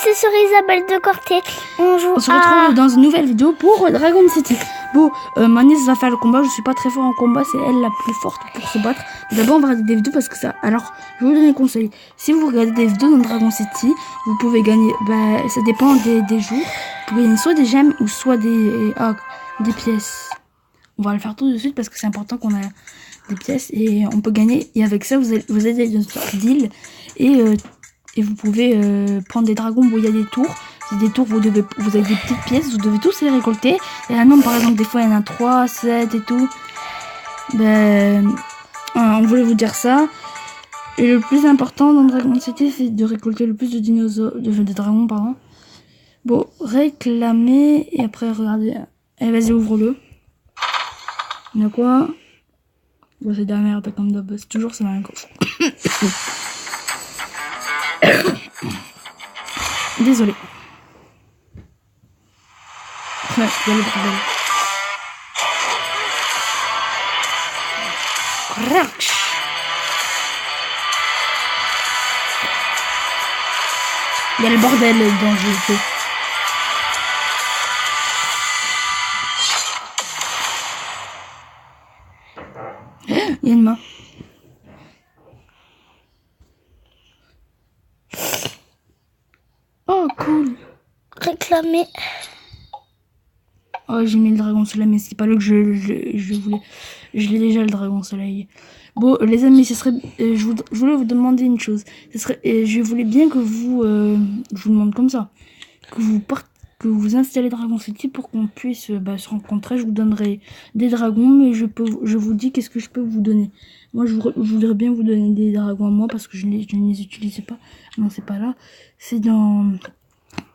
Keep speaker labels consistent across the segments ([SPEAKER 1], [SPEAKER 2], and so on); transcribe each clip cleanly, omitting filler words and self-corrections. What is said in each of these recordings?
[SPEAKER 1] c'est sur Isabelle de Corté. On
[SPEAKER 2] se retrouve dans une nouvelle vidéo pour Dragon City. Bon, ma nièce va faire le combat. Je suis pas très fort en combat, c'est elle la plus forte pour se battre. D'abord, on va regarder des vidéos parce que ça. Alors, je vais vous donner un conseil. Si vous regardez des vidéos dans Dragon City, vous pouvez gagner. Ça dépend des jours. Vous pouvez gagner soit des gemmes ou soit des pièces. On va le faire tout de suite parce que c'est important qu'on a des pièces et on peut gagner. Et avec ça, vous allez dans une deal et vous pouvez prendre des dragons où il y a des tours. Des tours, vous avez des petites pièces, vous devez tous les récolter. Et un nombre, par exemple, des fois il y en a 3, 7 et tout. On voulait vous dire ça. Et le plus important dans Dragon City, c'est de récolter le plus de dinosaures, de dragons, pardon. Bon, réclamer et après regardez. Allez, vas-y, ouvre-le. Il y a quoi? Bon, c'est de la merde comme d'hab. C'est toujours ça la même chose. Désolé. Ouais, il y a le bordel. Il y a le bordel dans le jeu. Il y a une main. Oh, cool.
[SPEAKER 1] Réclamer.
[SPEAKER 2] Oh, j'ai mis le dragon soleil, mais c'est pas le que je voulais. Je l'ai déjà, le dragon soleil. Bon, les amis, ce serait. Je voulais vous demander une chose. Je voulais bien que vous. Je vous demande comme ça. Que vous installez Dragon City pour qu'on puisse se rencontrer. Je vous donnerai des dragons, mais je vous dis qu'est-ce que je peux vous donner. Moi, je voudrais bien vous donner des dragons à moi parce que je ne les utilise pas. Non, c'est pas là. C'est dans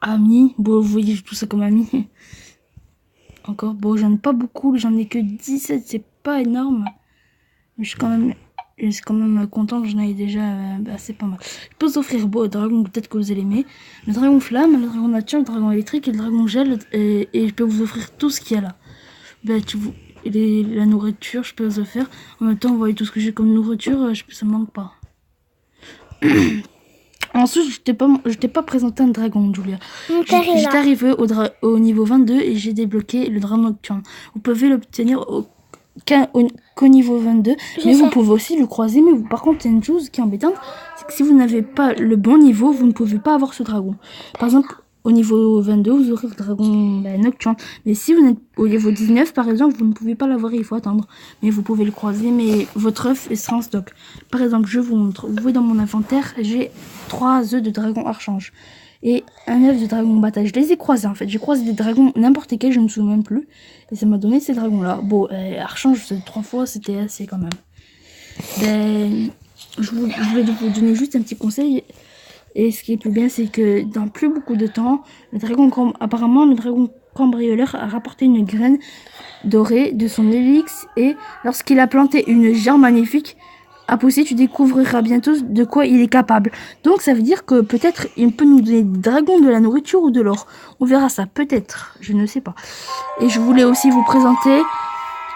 [SPEAKER 2] Amis. Bon, vous voyez tout ça comme Amis. Encore, bon, j'en ai pas beaucoup, j'en ai que 17, c'est pas énorme. Mais je suis quand même content que j'en ai déjà, c'est pas mal. Je peux vous offrir le dragon, peut-être que vous allez aimer. Le dragon flamme, le dragon nature, le dragon électrique et le dragon gel. Et je peux vous offrir tout ce qu'il y a là. La nourriture, je peux vous offrir. En même temps, vous voyez tout ce que j'ai comme nourriture, ça me manque pas. Ensuite, je t'ai pas présenté un dragon, Julia. J'étais arrivé au niveau 22 et j'ai débloqué le dragon nocturne. Vous pouvez l'obtenir qu'au niveau 22, mais vous pouvez aussi le croiser. Mais par contre, il y a une chose qui est embêtante, c'est que si vous n'avez pas le bon niveau, vous ne pouvez pas avoir ce dragon. Par exemple, au niveau 22, vous aurez le dragon nocturne. Mais si vous êtes au niveau 19, par exemple, vous ne pouvez pas l'avoir, il faut attendre. Mais vous pouvez le croiser, mais votre œuf sera en stock. Par exemple, je vous montre. Vous voyez dans mon inventaire, j'ai 3 œufs de dragon archange. Et un œuf de dragon bataille. Je les ai croisés en fait. J'ai croisé des dragons, n'importe quel, je ne me souviens même plus. Et ça m'a donné ces dragons-là. Bon, archange, 3 fois, c'était assez quand même. Je voulais vous donner juste un petit conseil. Et ce qui est plus bien, c'est que dans plus beaucoup de temps, apparemment, le dragon cambrioleur a rapporté une graine dorée de son hélix. Et lorsqu'il a planté une germe magnifique à pousser, tu découvriras bientôt de quoi il est capable. Donc ça veut dire que peut-être il peut nous donner des dragons, de la nourriture ou de l'or. On verra ça, peut-être. Je ne sais pas. Et je voulais aussi vous présenter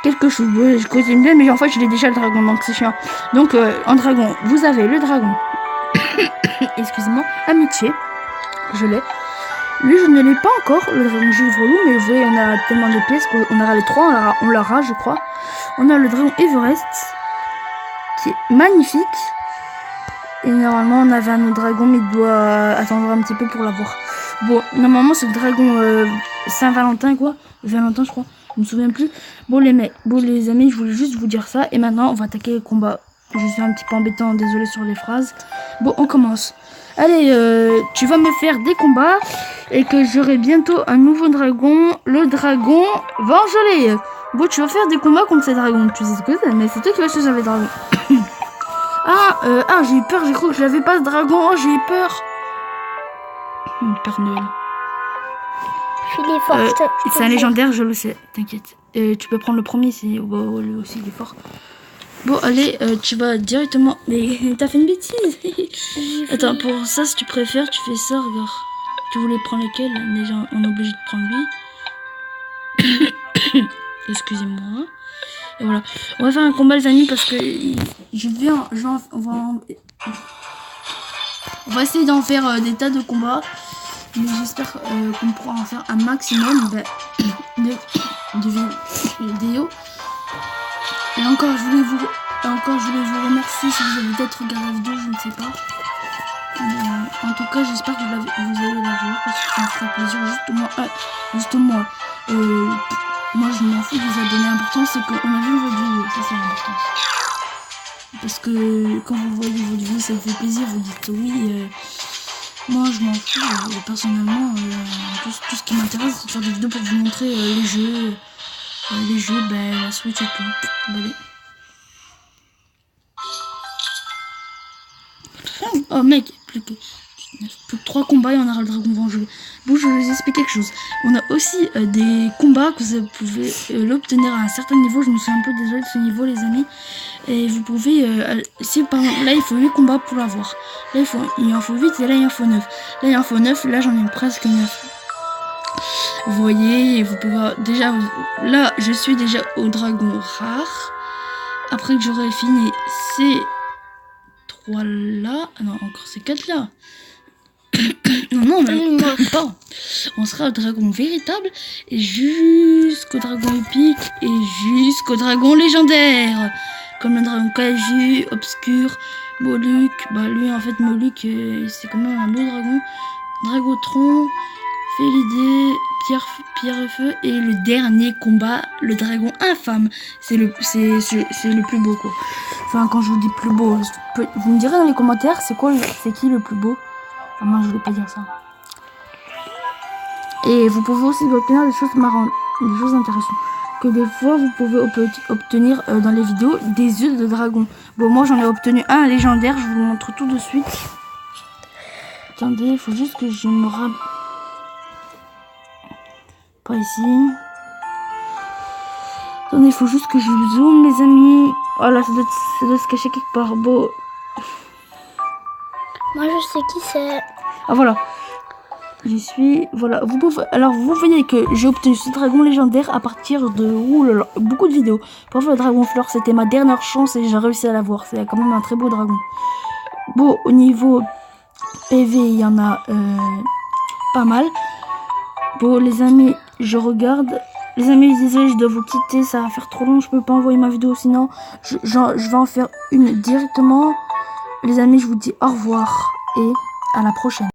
[SPEAKER 2] quelque chose. Je continue bien, mais en fait, je l'ai déjà le dragon, donc c'est chiant. Donc, en dragon, vous avez le dragon. Excusez-moi, amitié, je l'ai. Lui, je ne l'ai pas encore, le dragon Gilles-Loup, mais vous voyez, on a tellement de pièces qu'on aura les 3, on l'aura, je crois. On a le dragon Everest, qui est magnifique. Et normalement, on avait un autre dragon, mais il doit attendre un petit peu pour l'avoir. Bon, normalement, c'est le dragon Saint-Valentin, quoi. Valentin, je crois, je me souviens plus. Bon, les amis, je voulais juste vous dire ça. Et maintenant, on va attaquer le combat. Je suis un petit peu embêtant, désolé sur les phrases. Bon, on commence. Allez, tu vas me faire des combats et que j'aurai bientôt un nouveau dragon, le dragon Vangelier. Bon, tu vas faire des combats contre ces dragons. Tu sais ce que c'est, mais c'est toi qui vas choisir les dragons. j'ai eu peur, j'ai cru que je l'avais pas ce dragon. Oh, j'ai eu peur. Père Noël.
[SPEAKER 1] Il est fort.
[SPEAKER 2] C'est un légendaire, je le sais, t'inquiète. Tu peux prendre le premier, lui aussi il est fort. Bon, allez, tu vas directement... Mais t'as fait une bêtise. Attends, pour ça, si tu préfères, tu fais ça, regarde. Tu voulais prendre lequel? Déjà, on est obligé de prendre lui. Excusez-moi. Et voilà. On va faire un combat, les amis, parce que... on va essayer d'en faire des tas de combats. Mais j'espère qu'on pourra en faire un maximum de vidéos. Et encore, je voulais vous remercier si vous avez peut-être regardé la vidéo, je ne sais pas. En tout cas, j'espère que vous allez la voir parce que ça me ferait plaisir. Justement, moi je m'en fous des abonnés. L'important c'est qu'on a vu votre vidéo, ça c'est l'important. Parce que quand vous voyez votre vidéo, ça vous fait plaisir, vous dites oui. Moi je m'en fous. Personnellement, tout ce qui m'intéresse c'est de faire des vidéos pour vous montrer les jeux, la Switch et tout. Allez. Oh mec, plus que 3 combats et on aura le dragon vengeur. Bon, je vais vous expliquer quelque chose. On a aussi des combats que vous pouvez l'obtenir à un certain niveau. Je me suis un peu désolée de ce niveau, les amis. Et vous pouvez, si par exemple, là il faut 8 combats pour l'avoir. Là il en faut 8 et là il en faut 9. Là il en faut 9, là j'en ai presque 9. Vous voyez, vous pouvez déjà, là je suis déjà au dragon rare. Après que j'aurai fini ces 3 là, non encore ces 4 là. non, pas. On sera au dragon véritable et jusqu'au dragon épique et jusqu'au dragon légendaire. Comme le dragon Kaiju, Obscur, Moluc. Bah lui en fait Moluc c'est quand même un beau dragon. Dragotron, Félidé, Pierre et Feu et le dernier combat, le dragon infâme. C'est le plus beau quoi. Enfin quand je vous dis plus beau, vous me direz dans les commentaires c'est qui le plus beau. Enfin, moi je voulais pas dire ça. Et vous pouvez aussi obtenir des choses marrantes, des choses intéressantes. Que des fois vous pouvez obtenir dans les vidéos des œufs de dragon. Bon moi j'en ai obtenu un légendaire, je vous montre tout de suite. Attendez, il faut juste que je me rappelle. Pas ici. Attendez, il faut juste que je zoome les amis. Oh là, ça doit se cacher quelque part. Bon.
[SPEAKER 1] Moi je sais qui c'est.
[SPEAKER 2] Ah voilà. J'y suis. Voilà. Alors vous voyez que j'ai obtenu ce dragon légendaire à partir de beaucoup de vidéos. Parfois le dragon fleur c'était ma dernière chance et j'ai réussi à l'avoir. C'est quand même un très beau dragon. Bon, au niveau PV, il y en a pas mal. Bon les amis, je regarde. Les amis, désolé, je dois vous quitter, ça va faire trop long, je peux pas envoyer ma vidéo sinon je vais en faire une directement. Les amis, je vous dis au revoir et à la prochaine.